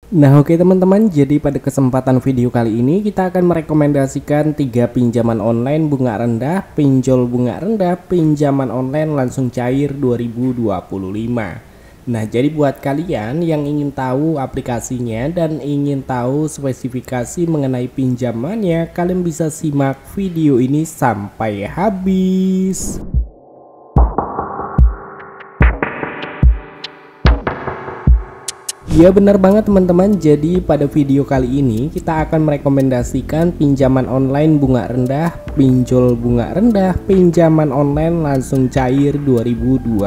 Nah oke teman-teman, jadi pada kesempatan video kali ini kita akan merekomendasikan 3 pinjaman online bunga rendah, pinjol bunga rendah, pinjaman online langsung cair 2025. Nah jadi buat kalian yang ingin tahu aplikasinya dan ingin tahu spesifikasi mengenai pinjamannya, kalian bisa simak video ini sampai habis. Ya benar banget teman-teman, jadi pada video kali ini kita akan merekomendasikan pinjaman online bunga rendah, pinjol bunga rendah, pinjaman online langsung cair 2025.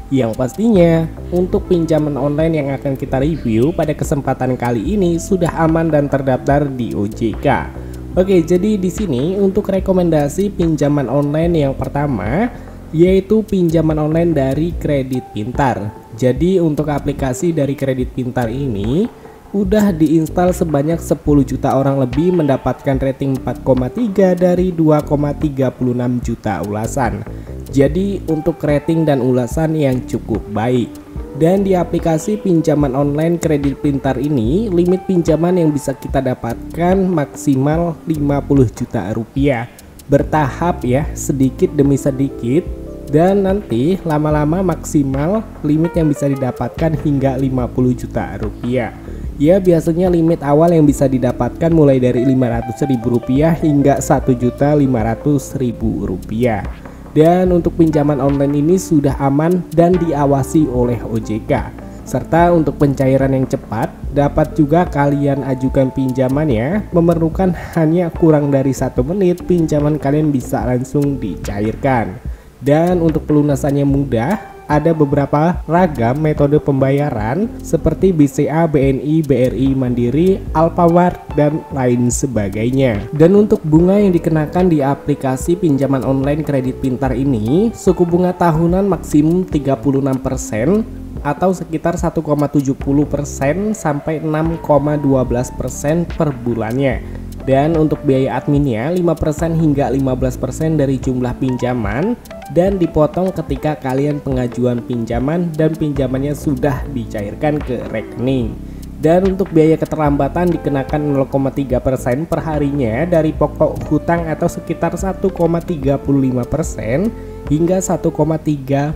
Yang pastinya untuk pinjaman online yang akan kita review pada kesempatan kali ini sudah aman dan terdaftar di OJK. Oke, jadi di sini untuk rekomendasi pinjaman online yang pertama yaitu pinjaman online dari Kredit Pintar. Jadi untuk aplikasi dari Kredit Pintar ini udah diinstal sebanyak 10 juta orang lebih, mendapatkan rating 4,3 dari 2,36 juta ulasan. Jadi untuk rating dan ulasan yang cukup baik. Dan di aplikasi pinjaman online Kredit Pintar ini limit pinjaman yang bisa kita dapatkan maksimal 50 juta rupiah. Bertahap ya, sedikit demi sedikit, dan nanti lama-lama maksimal limit yang bisa didapatkan hingga 50 juta rupiah. Ya biasanya limit awal yang bisa didapatkan mulai dari 500.000 rupiah hingga 1.500.000 rupiah. Dan untuk pinjaman online ini sudah aman dan diawasi oleh OJK. Serta untuk pencairan yang cepat, dapat juga kalian ajukan pinjamannya, memerlukan hanya kurang dari 1 menit, pinjaman kalian bisa langsung dicairkan. Dan untuk pelunasannya mudah, ada beberapa ragam metode pembayaran seperti BCA, BNI, BRI Mandiri, Alfamart, dan lain sebagainya. Dan untuk bunga yang dikenakan di aplikasi pinjaman online Kredit Pintar ini, suku bunga tahunan maksimum 36% atau sekitar 1,70% sampai 6,12% per bulannya. Dan untuk biaya adminnya 5% hingga 15% dari jumlah pinjaman dan dipotong ketika kalian pengajuan pinjaman dan pinjamannya sudah dicairkan ke rekening. Dan untuk biaya keterlambatan dikenakan 0,3% per harinya dari pokok hutang atau sekitar 1,35% hingga 1,37%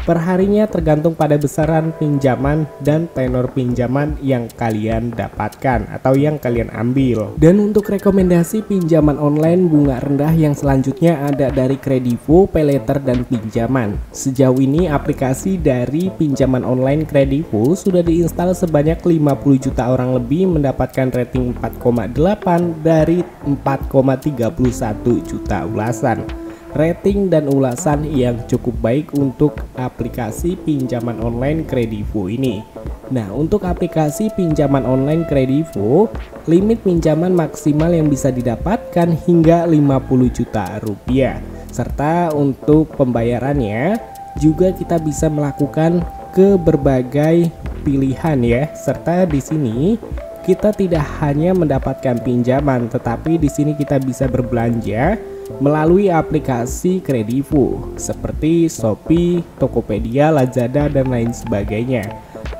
per harinya, tergantung pada besaran pinjaman dan tenor pinjaman yang kalian dapatkan atau yang kalian ambil. Dan untuk rekomendasi pinjaman online bunga rendah yang selanjutnya ada dari Kredivo, Paylater, dan Pinjaman. Sejauh ini aplikasi dari pinjaman online Kredivo sudah diinstal sebanyak 50 juta orang lebih, mendapatkan rating 4,8 dari 4,31 juta ulasan. Rating dan ulasan yang cukup baik untuk aplikasi pinjaman online Kredivo ini. Nah, untuk aplikasi pinjaman online Kredivo, limit pinjaman maksimal yang bisa didapatkan hingga 50 juta rupiah. Serta untuk pembayarannya juga kita bisa melakukan ke berbagai pilihan ya. Serta di sini kita tidak hanya mendapatkan pinjaman, tetapi di sini kita bisa berbelanja melalui aplikasi Kredivo seperti Shopee, Tokopedia, Lazada, dan lain sebagainya.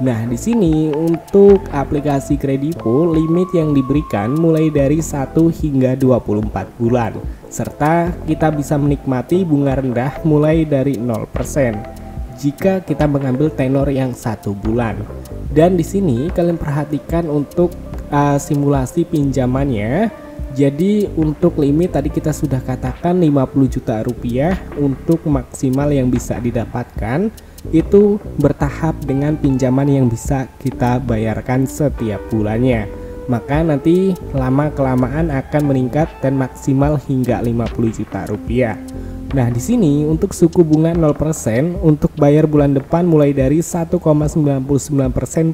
Nah, di sini untuk aplikasi Kredivo limit yang diberikan mulai dari 1 hingga 24 bulan. Serta kita bisa menikmati bunga rendah mulai dari 0% jika kita mengambil tenor yang 1 bulan. Dan di sini kalian perhatikan untuk simulasi pinjamannya. Jadi untuk limit tadi kita sudah katakan 50 juta rupiah, untuk maksimal yang bisa didapatkan itu bertahap dengan pinjaman yang bisa kita bayarkan setiap bulannya. Maka nanti lama-kelamaan akan meningkat dan maksimal hingga 50 juta rupiah. Nah, di sini untuk suku bunga 0% untuk bayar bulan depan mulai dari 1,99%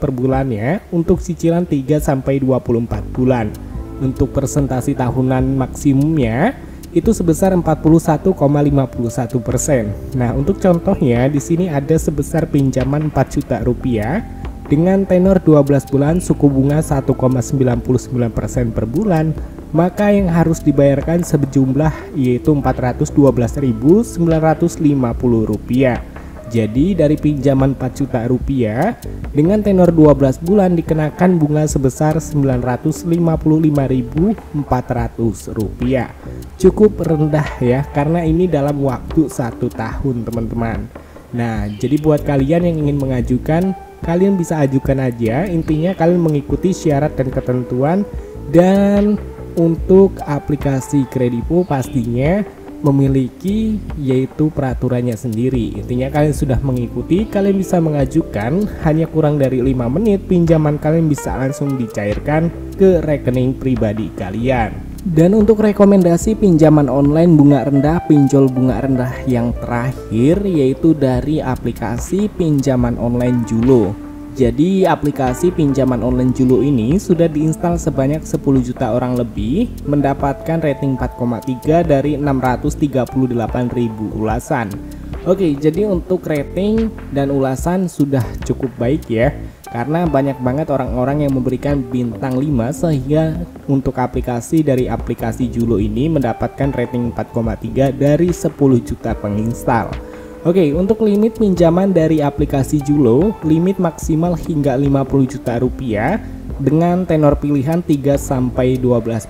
per bulannya untuk cicilan 3 sampai 24 bulan. Untuk persentase tahunan maksimumnya itu sebesar 41,51%. Nah, untuk contohnya di sini ada sebesar pinjaman 4 juta rupiah dengan tenor 12 bulan, suku bunga 1,99% per bulan, maka yang harus dibayarkan sejumlah yaitu Rp412.950. Jadi dari pinjaman 4 juta rupiah dengan tenor 12 bulan dikenakan bunga sebesar 955.400 rupiah. Cukup rendah ya, karena ini dalam waktu 1 tahun teman-teman. Nah, jadi buat kalian yang ingin mengajukan, kalian bisa ajukan aja. Intinya kalian mengikuti syarat dan ketentuan. Dan untuk aplikasi Kredivo pastinya memiliki yaitu peraturannya sendiri. Intinya kalian sudah mengikuti, kalian bisa mengajukan. Hanya kurang dari 5 menit pinjaman kalian bisa langsung dicairkan ke rekening pribadi kalian. Dan untuk rekomendasi pinjaman online bunga rendah, pinjol bunga rendah yang terakhir yaitu dari aplikasi pinjaman online Julo. Jadi aplikasi pinjaman online Julo ini sudah diinstal sebanyak 10 juta orang lebih, mendapatkan rating 4,3 dari 638.000 ulasan. Oke, jadi untuk rating dan ulasan sudah cukup baik ya, karena banyak banget orang-orang yang memberikan bintang 5, sehingga untuk aplikasi dari aplikasi Julo ini mendapatkan rating 4,3 dari 10 juta penginstal. Oke, untuk limit pinjaman dari aplikasi Julo, limit maksimal hingga 50 juta rupiah dengan tenor pilihan 3-12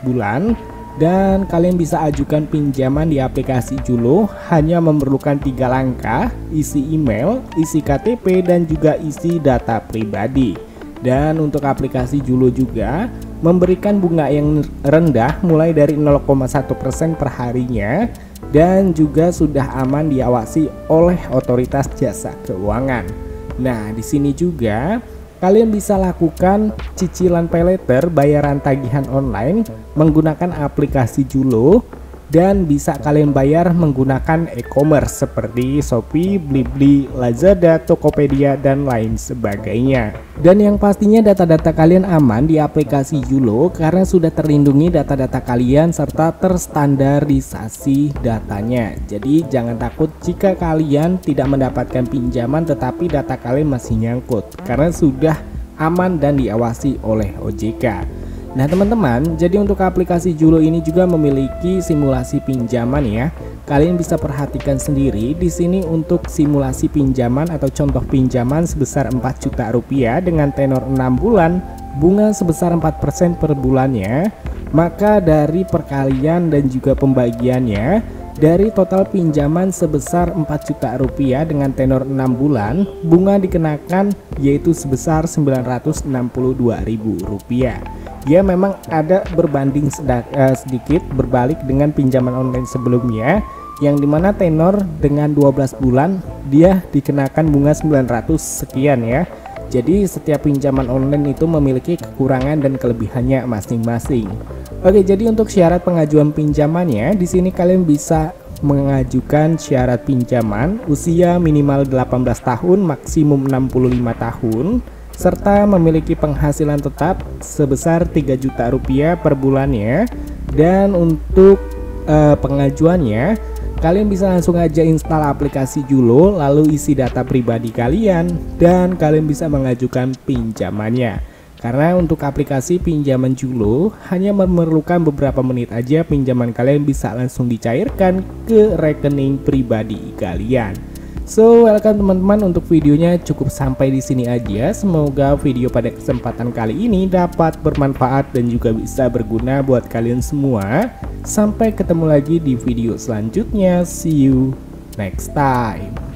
bulan. Dan kalian bisa ajukan pinjaman di aplikasi Julo hanya memerlukan 3 langkah, isi email, isi KTP, dan juga isi data pribadi. Dan untuk aplikasi Julo juga memberikan bunga yang rendah mulai dari 0,1% per harinya, dan juga sudah aman diawasi oleh otoritas jasa keuangan. Nah, di sini juga kalian bisa lakukan cicilan paylater, bayaran tagihan online menggunakan aplikasi Julo, dan bisa kalian bayar menggunakan e-commerce seperti Shopee, Blibli, Lazada, Tokopedia, dan lain sebagainya. Dan yang pastinya data-data kalian aman di aplikasi Julo karena sudah terlindungi data-data kalian serta terstandarisasi datanya. Jadi jangan takut jika kalian tidak mendapatkan pinjaman tetapi data kalian masih nyangkut, karena sudah aman dan diawasi oleh OJK. Nah teman-teman, jadi untuk aplikasi Julo ini juga memiliki simulasi pinjaman ya. Kalian bisa perhatikan sendiri di sini untuk simulasi pinjaman atau contoh pinjaman sebesar 4 juta rupiah dengan tenor 6 bulan, bunga sebesar 4% per bulannya. Maka dari perkalian dan juga pembagiannya, dari total pinjaman sebesar 4 juta rupiah dengan tenor 6 bulan, bunga dikenakan yaitu sebesar 962.000 rupiah. Ya, memang ada berbanding sedikit berbalik dengan pinjaman online sebelumnya, yang dimana tenor dengan 12 bulan dia dikenakan bunga 900 sekian ya. Jadi setiap pinjaman online itu memiliki kekurangan dan kelebihannya masing-masing. Oke, jadi untuk syarat pengajuan pinjamannya, di sini kalian bisa mengajukan syarat pinjaman usia minimal 18 tahun, maksimum 65 tahun, serta memiliki penghasilan tetap sebesar 3 juta rupiah per bulannya. Dan untuk pengajuannya, kalian bisa langsung aja install aplikasi Julo, lalu isi data pribadi kalian, dan kalian bisa mengajukan pinjamannya. Karena untuk aplikasi pinjaman Julo hanya memerlukan beberapa menit aja, pinjaman kalian bisa langsung dicairkan ke rekening pribadi kalian. So, welcome teman-teman, untuk videonya cukup sampai di sini aja. Semoga video pada kesempatan kali ini dapat bermanfaat dan juga bisa berguna buat kalian semua. Sampai ketemu lagi di video selanjutnya. See you next time.